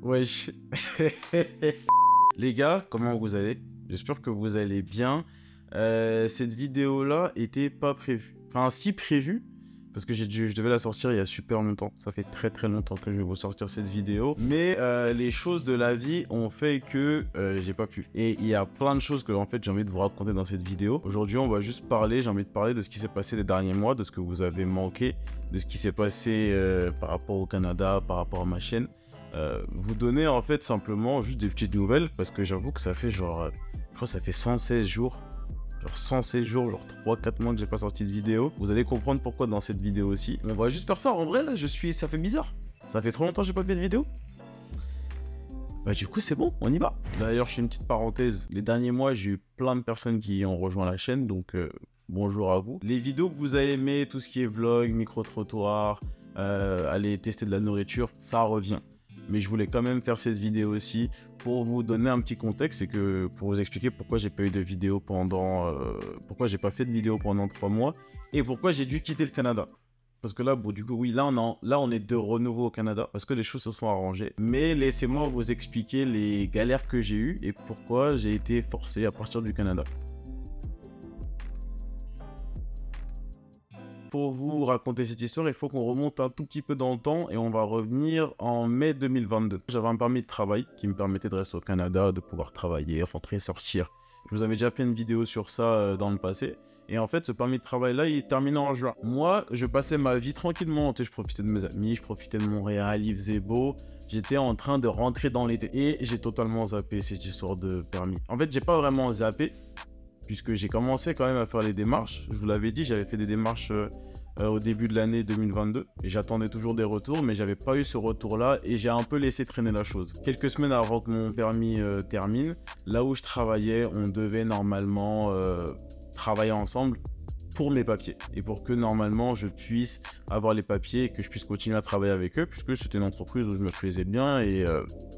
Wesh. Les gars, comment vous allez? J'espère que vous allez bien. Cette vidéo-là était pas prévue. Enfin, si prévue, parce que je devais la sortir il y a super longtemps. Ça fait très longtemps que je vais vous sortir cette vidéo. Mais les choses de la vie ont fait que j'ai pas pu. Et il y a plein de choses que en fait j'ai envie de vous raconter dans cette vidéo. Aujourd'hui, on va juste parler, j'ai envie de parler de ce qui s'est passé les derniers mois, de ce que vous avez manqué, de ce qui s'est passé par rapport au Canada, par rapport à ma chaîne. Vous donner en fait simplement juste des petites nouvelles parce que j'avoue que ça fait genre, je crois que ça fait 116 jours. Genre 116 jours, genre 3-4 mois que j'ai pas sorti de vidéo. Vous allez comprendre pourquoi dans cette vidéo aussi. On va juste faire ça. En vrai, là, ça fait bizarre. Ça fait trop longtemps que j'ai pas fait de vidéo. Bah du coup, c'est bon, on y va. D'ailleurs, je fais une petite parenthèse. Les derniers mois, j'ai eu plein de personnes qui ont rejoint la chaîne, donc bonjour à vous. Les vidéos que vous avez aimées, tout ce qui est vlog, micro-trottoir, aller tester de la nourriture, ça revient. Mais je voulais quand même faire cette vidéo aussi pour vous donner un petit contexte et que pour vous expliquer pourquoi j'ai pas eu de vidéo pourquoi j'ai pas fait de vidéo pendant 3 mois et pourquoi j'ai dû quitter le Canada. Parce que là, bon, du coup, oui, là on est de renouveau au Canada parce que les choses se sont arrangées. Mais laissez-moi vous expliquer les galères que j'ai eues et pourquoi j'ai été forcé à partir du Canada. Pour vous raconter cette histoire, il faut qu'on remonte un tout petit peu dans le temps et on va revenir en mai 2022. J'avais un permis de travail qui me permettait de rester au Canada, de pouvoir travailler, rentrer, sortir. Je vous avais déjà fait une vidéo sur ça dans le passé. Et en fait, ce permis de travail-là, il est terminé en juin. Moi, je passais ma vie tranquillement. Tu sais, je profitais de mes amis, je profitais de Montréal, il faisait beau. J'étais en train de rentrer dans l'été. Et j'ai totalement zappé cette histoire de permis. En fait, j'ai pas vraiment zappé, puisque j'ai commencé quand même à faire les démarches. Je vous l'avais dit, j'avais fait des démarches au début de l'année 2022 et j'attendais toujours des retours, mais j'avais pas eu ce retour-là et j'ai un peu laissé traîner la chose. Quelques semaines avant que mon permis termine, là où je travaillais, on devait normalement travailler ensemble pour mes papiers et pour que normalement je puisse avoir les papiers et que je puisse continuer à travailler avec eux puisque c'était une entreprise où je me plaisais bien et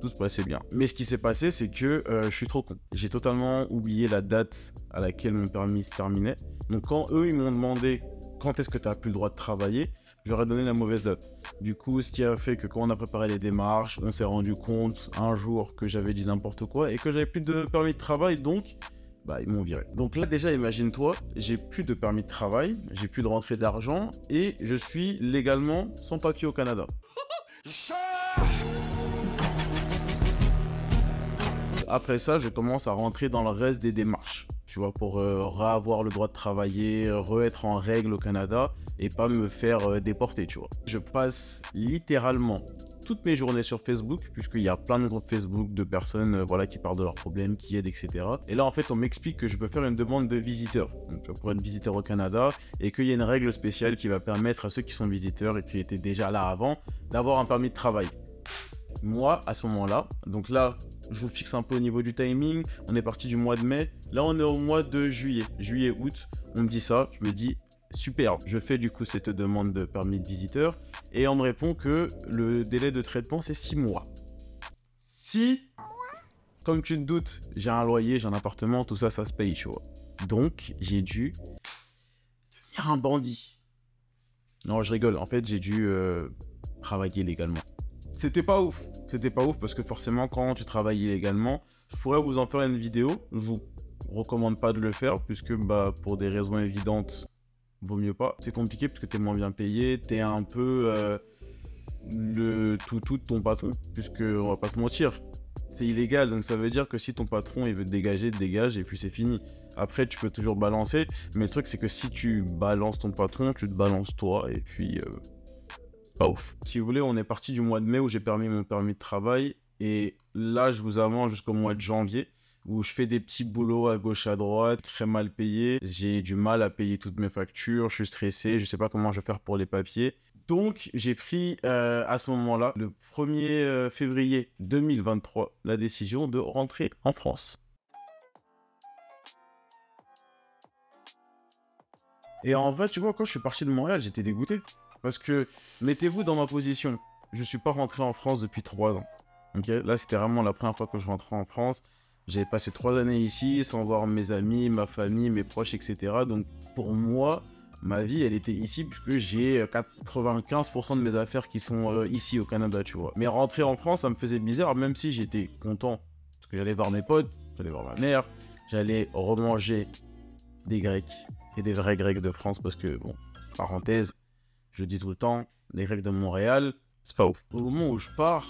tout se passait bien. Mais ce qui s'est passé, c'est que je suis trop con. J'ai totalement oublié la date à laquelle mon permis se terminait. Donc quand eux, ils m'ont demandé quand est-ce que tu as plus le droit de travailler, je leur ai donné la mauvaise date. Du coup, ce qui a fait que quand on a préparé les démarches, on s'est rendu compte un jour que j'avais dit n'importe quoi et que j'avais plus de permis de travail, donc bah ils m'ont viré. Donc là déjà, imagine-toi, j'ai plus de permis de travail, j'ai plus de rentrée d'argent et je suis légalement sans papier au Canada. Après ça, je commence à rentrer dans le reste des démarches, tu vois, pour avoir le droit de travailler, être en règle au Canada et pas me faire déporter, tu vois. Je passe littéralement toutes mes journées sur Facebook, puisqu'il y a plein de groupes Facebook de personnes voilà, qui parlent de leurs problèmes, qui aident, etc. Et là, en fait, on m'explique que je peux faire une demande de visiteur, donc, pour être visiteur au Canada, et qu'il y a une règle spéciale qui va permettre à ceux qui sont visiteurs et qui étaient déjà là avant, d'avoir un permis de travail. Moi, à ce moment-là, donc là, je vous fixe un peu au niveau du timing, on est parti du mois de mai, là on est au mois de juillet-août, on me dit ça, je me dis super, je fais du coup cette demande de permis de visiteur et on me répond que le délai de traitement c'est 6 mois. Si, comme tu te doutes, j'ai un loyer, j'ai un appartement, tout ça, ça se paye, tu vois. Donc, j'ai dû devenir un bandit. Non, je rigole, en fait, j'ai dû travailler légalement. C'était pas ouf parce que forcément quand tu travailles illégalement, je pourrais vous en faire une vidéo, je vous recommande pas de le faire puisque bah pour des raisons évidentes, vaut mieux pas. C'est compliqué parce que t'es moins bien payé, t'es un peu le toutou de ton patron puisque on va pas se mentir, c'est illégal donc ça veut dire que si ton patron il veut te dégager, te dégage et puis c'est fini. Après tu peux toujours balancer, mais le truc c'est que si tu balances ton patron, tu te balances toi et puis pas ouf. Si vous voulez, on est parti du mois de mai où j'ai permis mon permis de travail et là, je vous avance jusqu'au mois de janvier où je fais des petits boulots à gauche à droite, très mal payés. J'ai du mal à payer toutes mes factures, je suis stressé, je sais pas comment je vais faire pour les papiers. Donc, j'ai pris à ce moment-là, le 1er février 2023, la décision de rentrer en France. Et en vrai, tu vois, quand je suis parti de Montréal, j'étais dégoûté. Parce que, mettez-vous dans ma position. Je suis pas rentré en France depuis 3 ans. Ok, là, c'était vraiment la première fois que je rentrais en France. J'avais passé 3 années ici, sans voir mes amis, ma famille, mes proches, etc. Donc, pour moi, ma vie, elle était ici, puisque j'ai 95% de mes affaires qui sont ici au Canada, tu vois. Mais rentrer en France, ça me faisait bizarre, même si j'étais content, parce que j'allais voir mes potes, j'allais voir ma mère, j'allais remanger des Grecs et des vrais Grecs de France, parce que, bon, parenthèse, je le dis tout le temps, les Grecs de Montréal, c'est pas ouf. Au moment où je pars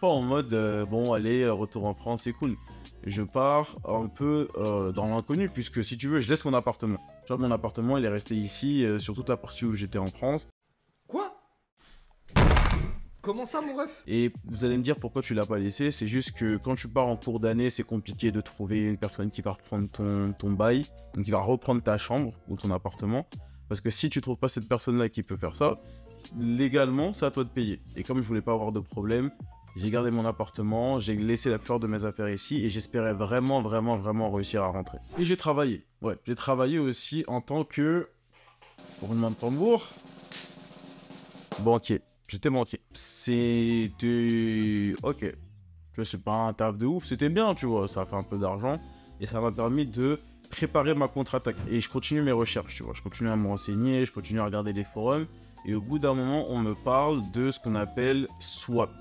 pas en mode, bon, allez, retour en France, c'est cool. Je pars un peu dans l'inconnu, puisque si tu veux, je laisse mon appartement. Tu vois, mon appartement, il est resté ici sur toute la partie où j'étais en France. Quoi? Comment ça, mon ref? Et vous allez me dire pourquoi tu l'as pas laissé. C'est juste que quand tu pars en cours d'année, c'est compliqué de trouver une personne qui va reprendre ton bail, donc qui va reprendre ta chambre ou ton appartement. Parce que si tu trouves pas cette personne-là qui peut faire ça, légalement, c'est à toi de payer. Et comme je voulais pas avoir de problème, j'ai gardé mon appartement, j'ai laissé la plupart de mes affaires ici et j'espérais vraiment réussir à rentrer. Et j'ai travaillé. Ouais, j'ai travaillé aussi en tant que, roulement de tambour, banquier. J'étais banquier. C'était... ok. Tu vois, c'est pas un taf de ouf, c'était bien, tu vois. Ça a fait un peu d'argent et ça m'a permis de préparer ma contre-attaque. Et je continue mes recherches, tu vois. Je continue à me renseigner, je continue à regarder les forums. Et au bout d'un moment, on me parle de ce qu'on appelle swap.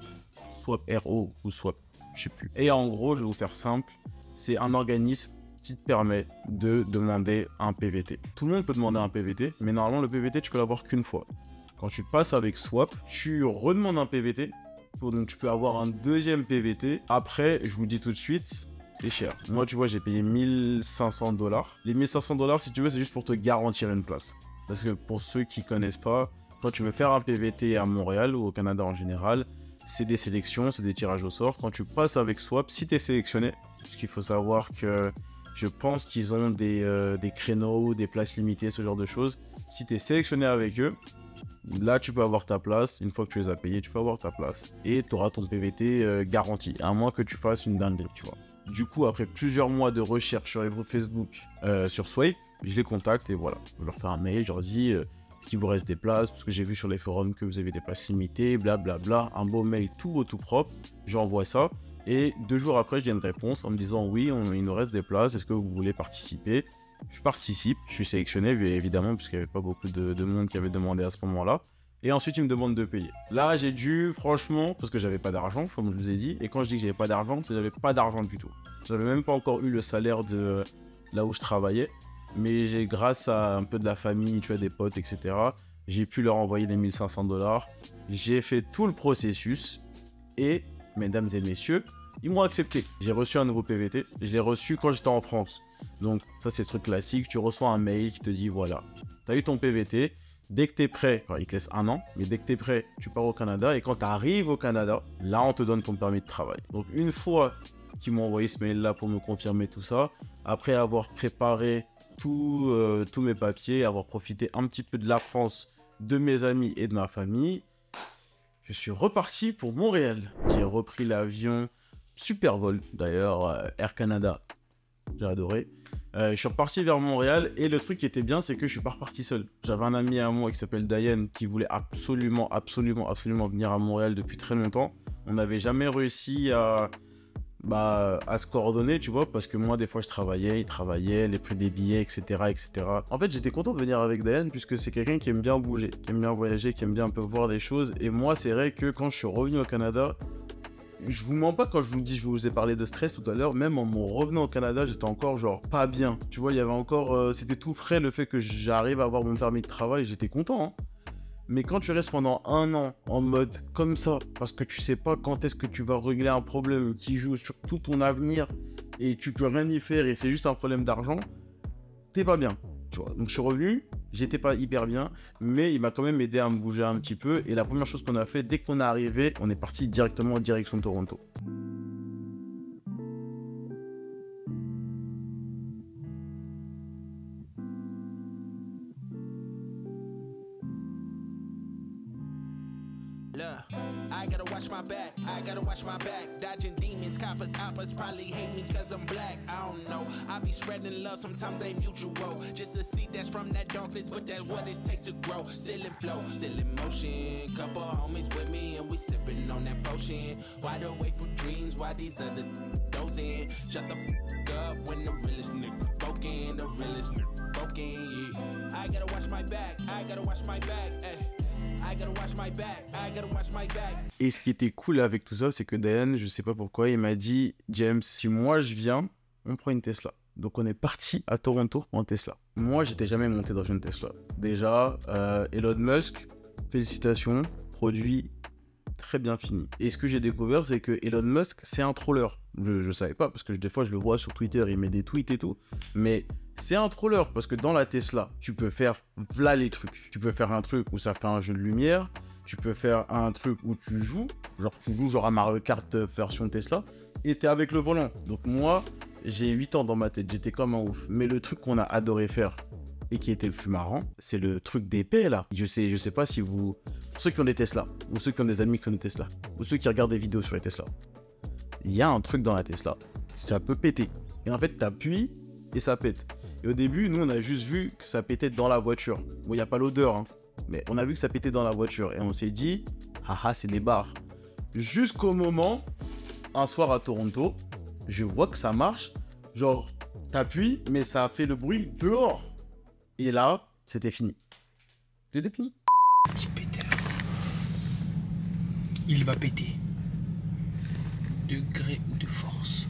Swap RO ou swap, je sais plus. Et en gros, je vais vous faire simple, c'est un organisme qui te permet de demander un PVT. Tout le monde peut demander un PVT, mais normalement le PVT tu peux l'avoir qu'une fois. Quand tu passes avec swap, tu redemandes un PVT, donc tu peux avoir un deuxième PVT. Après, je vous dis tout de suite, c'est cher. Moi, tu vois, j'ai payé 1500 $. Les 1500 $, si tu veux, c'est juste pour te garantir une place. Parce que pour ceux qui connaissent pas, quand tu veux faire un PVT à Montréal ou au Canada en général, c'est des sélections, c'est des tirages au sort. Quand tu passes avec Swap, si tu es sélectionné, parce qu'il faut savoir que je pense qu'ils ont des créneaux, des places limitées, ce genre de choses. Si tu es sélectionné avec eux, là tu peux avoir ta place. Une fois que tu les as payés, tu peux avoir ta place. Et tu auras ton PVT garanti, à moins que tu fasses une dinguerie, tu vois. Du coup, après plusieurs mois de recherche sur les groupes Facebook, sur Swipe, je les contacte et voilà. Je leur fais un mail, je leur dis... est-ce qu'il vous reste des places? Parce que j'ai vu sur les forums que vous avez des places limitées, blablabla. Un beau mail tout beau, tout propre. J'envoie ça. Et 2 jours après, j'ai une réponse en me disant oui, il nous reste des places. Est-ce que vous voulez participer? Je participe. Je suis sélectionné, évidemment, parce qu'il n'y avait pas beaucoup de monde qui avait demandé à ce moment-là. Et ensuite, ils me demandent de payer. Là, j'ai dû, franchement, parce que j'avais pas d'argent, comme je vous ai dit. Et quand je dis que j'avais pas d'argent, c'est que j'avais pas d'argent du tout. J'avais même pas encore eu le salaire de là où je travaillais. Mais grâce à un peu de la famille, tu vois, des potes, etc., j'ai pu leur envoyer les 1500 $. J'ai fait tout le processus et, mesdames et messieurs, ils m'ont accepté. J'ai reçu un nouveau PVT. Je l'ai reçu quand j'étais en France. Donc, ça, c'est le truc classique. Tu reçois un mail qui te dit, voilà, tu as eu ton PVT. Dès que tu es prêt, enfin, il te laisse 1 an, mais dès que tu es prêt, tu pars au Canada. Et quand tu arrives au Canada, là, on te donne ton permis de travail. Donc, une fois qu'ils m'ont envoyé ce mail-là pour me confirmer tout ça, après avoir préparé tous mes papiers, avoir profité un petit peu de la France, de mes amis et de ma famille, je suis reparti pour Montréal. J'ai repris l'avion, super vol d'ailleurs, Air Canada, j'ai adoré. Je suis reparti vers Montréal et le truc qui était bien, c'est que je suis pas reparti seul. J'avais un ami à moi qui s'appelle Diane qui voulait absolument venir à Montréal depuis très longtemps. On n'avait jamais réussi à se coordonner, tu vois, parce que moi, des fois, je travaillais, il travaillait, les prix des billets, etc., etc. En fait, j'étais content de venir avec Diane, puisque c'est quelqu'un qui aime bien bouger, qui aime bien voyager, qui aime bien un peu voir des choses. Et moi, c'est vrai que quand je suis revenu au Canada, je vous mens pas quand je vous dis, je vous ai parlé de stress tout à l'heure, même en mon revenant au Canada, j'étais encore genre pas bien. Tu vois, il y avait encore, c'était tout frais le fait que j'arrive à avoir mon permis de travail, j'étais content, hein. Mais quand tu restes pendant 1 an en mode comme ça, parce que tu sais pas quand est-ce que tu vas régler un problème qui joue sur tout ton avenir et tu peux rien y faire et c'est juste un problème d'argent, t'es pas bien, tu vois. Donc je suis revenu, j'étais pas hyper bien, mais il m'a quand même aidé à me bouger un petit peu. Et la première chose qu'on a fait, dès qu'on est arrivé, on est parti directement en direction de Toronto. Look, I gotta watch my back, I gotta watch my back. Dodging demons, coppers, hoppers probably hate me cause I'm black. I don't know, I be spreading love, sometimes ain't mutual. Just a seed that's from that darkness, but that's what it takes to grow. Still in flow, still in motion. Couple homies with me and we sipping on that potion. Wide awake for dreams, why these other dozing? Shut the f up when the realest nigga spoken. broken, the realest broken, yeah. I gotta watch my back, I gotta watch my back, hey. I gotta watch my back, I gotta watch my back. Et ce qui était cool avec tout ça, c'est que Dayan, je sais pas pourquoi, il m'a dit « James, si moi je viens, on prend une Tesla ». Donc on est parti à Toronto en Tesla. Moi, j'étais jamais monté dans une Tesla. Déjà, Elon Musk, félicitations, produit très bien fini. Et ce que j'ai découvert, c'est que Elon Musk, c'est un troller. Je savais pas, parce que des fois, je le vois sur Twitter, il met des tweets et tout. Mais c'est un troller, parce que dans la Tesla, tu peux faire voilà les trucs. Tu peux faire un truc où ça fait un jeu de lumière. Tu peux faire un truc où tu joues genre à Mario Kart version Tesla, et t'es avec le volant. Donc moi, j'ai 8 ans dans ma tête, j'étais comme un ouf. Mais le truc qu'on a adoré faire, et qui était le plus marrant, c'est le truc d'épée là. Je sais pas si vous... Pour ceux qui ont des Tesla, ou ceux qui ont des amis qui ont des Tesla, ou ceux qui regardent des vidéos sur les Tesla, il y a un truc dans la Tesla, ça peut péter. Et en fait, t'appuies et ça pète. Et au début, nous, on a juste vu que ça pétait dans la voiture. Bon, il n'y a pas l'odeur, hein, mais on a vu que ça pétait dans la voiture. Et on s'est dit, haha, c'est des barres. Jusqu'au moment, un soir à Toronto, je vois que ça marche. Genre, t'appuies, mais ça a fait le bruit dehors. Et là, c'était fini. C'était fini. Petit péteur. Il va péter. De gré ou de force.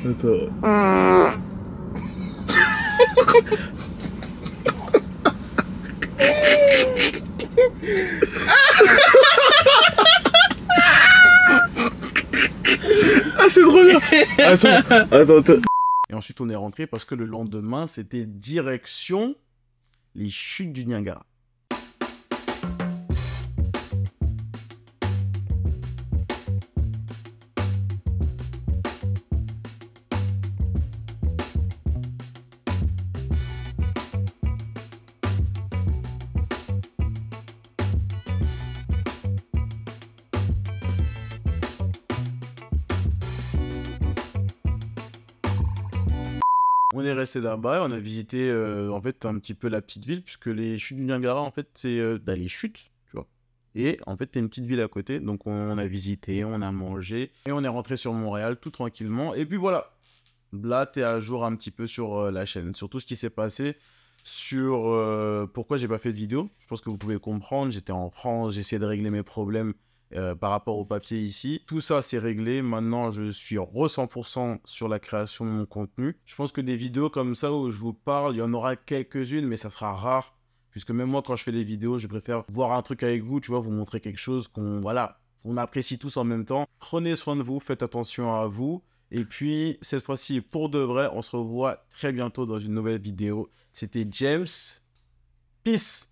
Attends. Ah, c'est trop bien. Attends. Et ensuite, on est rentré parce que le lendemain, c'était direction les chutes du Niagara. On est resté là-bas, on a visité en fait un petit peu la petite ville, puisque les chutes du Niagara, en fait, c'est les chutes, tu vois. Et en fait, t'as une petite ville à côté, donc on a visité, on a mangé, et on est rentré sur Montréal tout tranquillement. Et puis voilà, là, t'es à jour un petit peu sur la chaîne, sur tout ce qui s'est passé, sur pourquoi j'ai pas fait de vidéo. Je pense que vous pouvez comprendre, j'étais en France, j'ai essayé de régler mes problèmes par rapport au papier ici. Tout ça, c'est réglé. Maintenant, je suis 100% sur la création de mon contenu. Je pense que des vidéos comme ça où je vous parle, il y en aura quelques-unes, mais ça sera rare. Puisque même moi, quand je fais des vidéos, je préfère voir un truc avec vous, tu vois, vous montrer quelque chose qu'on apprécie tous en même temps. Prenez soin de vous, faites attention à vous. Et puis, cette fois-ci, pour de vrai, on se revoit très bientôt dans une nouvelle vidéo. C'était James. Peace!